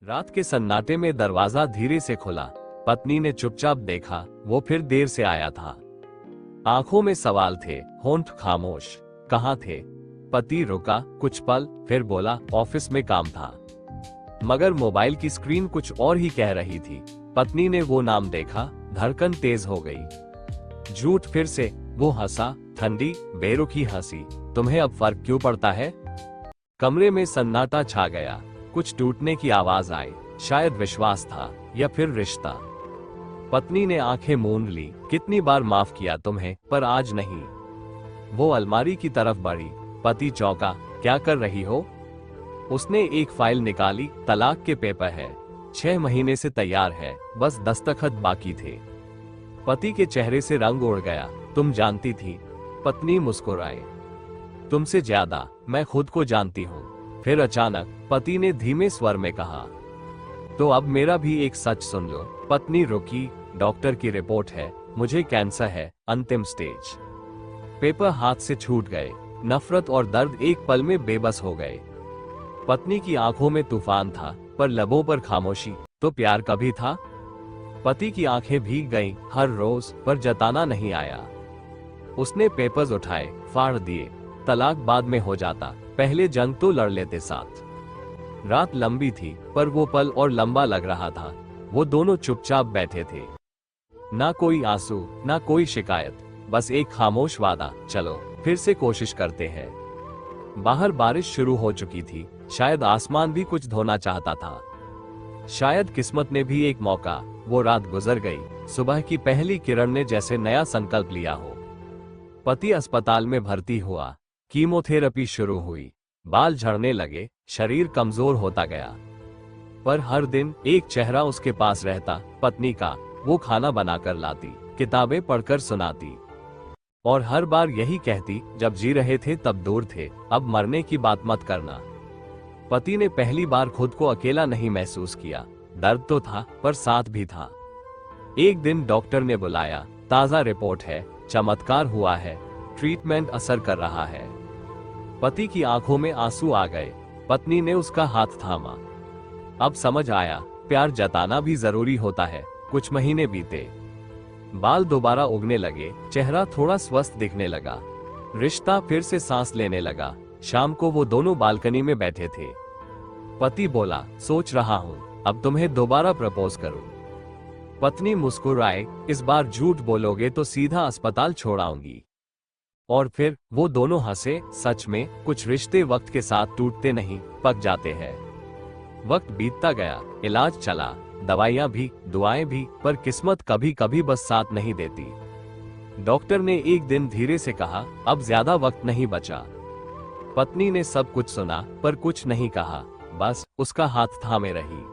रात के सन्नाटे में दरवाजा धीरे से खुला। पत्नी ने चुपचाप देखा, वो फिर देर से आया था। आंखों में सवाल थे, होंठ खामोश। कहाँ थे? पति रुका कुछ पल, फिर बोला, ऑफिस में काम था। मगर मोबाइल की स्क्रीन कुछ और ही कह रही थी। पत्नी ने वो नाम देखा, धड़कन तेज हो गई। झूठ फिर से। वो हंसा, ठंडी बेरुखी हंसी। तुम्हें अब फर्क क्यों पड़ता है? कमरे में सन्नाटा छा गया। कुछ टूटने की आवाज आई। शायद विश्वास था या फिर रिश्ता। पत्नी ने आंखें मूंद ली। कितनी बार माफ किया तुम्हें, पर आज नहीं। वो अलमारी की तरफ बढ़ी। पति चौंका। क्या कर रही हो? उसने एक फाइल निकाली। तलाक के पेपर है। 6 महीने से तैयार है, बस दस्तखत बाकी थे। पति के चेहरे से रंग उड़ गया। तुम जानती थी? पत्नी मुस्कुराई। तुमसे ज्यादा मैं खुद को जानती हूँ। फिर अचानक पति ने धीमे स्वर में कहा, तो अब मेरा भी एक सच सुन लो। पत्नी रुकी। डॉक्टर की रिपोर्ट है, मुझे कैंसर है, अंतिम स्टेज। पेपर हाथ से छूट गए। नफरत और दर्द एक पल में बेबस हो गए। पत्नी की आंखों में तूफान था, पर लबों पर खामोशी। तो प्यार कभी था? पति की आंखें भीग गईं, हर रोज, पर जताना नहीं आया। उसने पेपर्स उठाए, फाड़ दिए। तलाक बाद में हो जाता, पहले जंग तो लड़ लेते साथ। रात लंबी थी, पर वो पल और लंबा लग रहा था। वो दोनों चुपचाप बैठे थे। ना कोई आंसू, ना कोई शिकायत, बस एक खामोश वादा, चलो फिर से कोशिश करते हैं। बाहर बारिश शुरू हो चुकी थी। शायद आसमान भी कुछ धोना चाहता था। शायद किस्मत ने भी एक मौका। वो रात गुजर गई। सुबह की पहली किरण ने जैसे नया संकल्प लिया हो। पति अस्पताल में भर्ती हुआ। कीमोथेरेपी शुरू हुई। बाल झड़ने लगे, शरीर कमजोर होता गया। पर हर दिन एक चेहरा उसके पास रहता, पत्नी का। वो खाना बनाकर लाती, किताबें पढ़कर सुनाती, और हर बार यही कहती, जब जी रहे थे तब दूर थे, अब मरने की बात मत करना। पति ने पहली बार खुद को अकेला नहीं महसूस किया। दर्द तो था, पर साथ भी था। एक दिन डॉक्टर ने बुलाया। ताजा रिपोर्ट है, चमत्कार हुआ है, ट्रीटमेंट असर कर रहा है। पति की आंखों में आंसू आ गए। पत्नी ने उसका हाथ थामा। अब समझ आया, प्यार जताना भी जरूरी होता है। कुछ महीने बीते। बाल दोबारा उगने लगे, चेहरा थोड़ा स्वस्थ दिखने लगा। रिश्ता फिर से सांस लेने लगा। शाम को वो दोनों बालकनी में बैठे थे। पति बोला, सोच रहा हूं, अब तुम्हें दोबारा प्रपोज करूं। पत्नी मुस्कुराए, इस बार झूठ बोलोगे तो सीधा अस्पताल छोड़ाऊंगी। और फिर वो दोनों हंसे। सच में कुछ रिश्ते वक्त के साथ टूटते नहीं, पक जाते हैं। वक्त बीतता गया, इलाज चला, दवाइयां भी, दुआएं भी, पर किस्मत कभी कभी बस साथ नहीं देती। डॉक्टर ने एक दिन धीरे से कहा, अब ज्यादा वक्त नहीं बचा। पत्नी ने सब कुछ सुना, पर कुछ नहीं कहा, बस उसका हाथ थामे रही।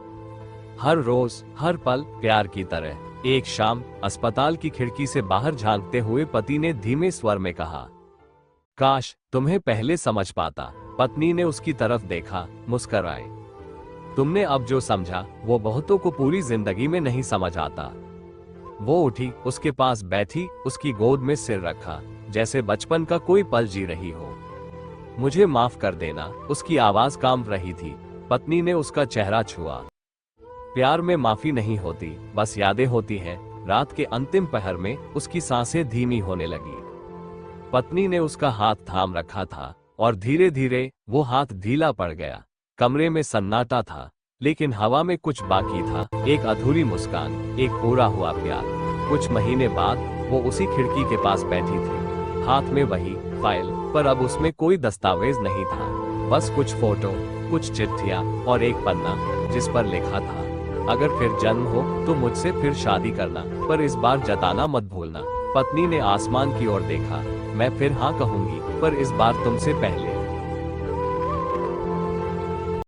हर रोज, हर पल प्यार की तरह। एक शाम अस्पताल की खिड़की से बाहर झांकते हुए पति ने धीमे स्वर में कहा, काश तुम्हें पहले समझ पाता। पत्नी ने उसकी तरफ देखा, मुस्कुराए। तुमने अब जो समझा, वो बहुतों को पूरी जिंदगी में नहीं समझ आता। वो उठी, उसके पास बैठी, उसकी गोद में सिर रखा, जैसे बचपन का कोई पल जी रही हो। मुझे माफ कर देना, उसकी आवाज कांप रही थी। पत्नी ने उसका चेहरा छुआ। प्यार में माफी नहीं होती, बस यादें होती हैं। रात के अंतिम पहर में उसकी सांसें धीमी होने लगी। पत्नी ने उसका हाथ थाम रखा था, और धीरे धीरे वो हाथ ढीला पड़ गया। कमरे में सन्नाटा था, लेकिन हवा में कुछ बाकी था। एक अधूरी मुस्कान, एक पूरा हुआ प्यार। कुछ महीने बाद वो उसी खिड़की के पास बैठी थी, हाथ में वही फाइल, पर अब उसमें कोई दस्तावेज नहीं था। बस कुछ फोटो, कुछ चिट्ठियां, और एक पन्ना जिस पर लिखा था, अगर फिर जन्म हो तो मुझसे फिर शादी करना, पर इस बार जताना मत भूलना। पत्नी ने आसमान की ओर देखा। मैं फिर हाँ कहूंगी, पर इस बार तुमसे पहले।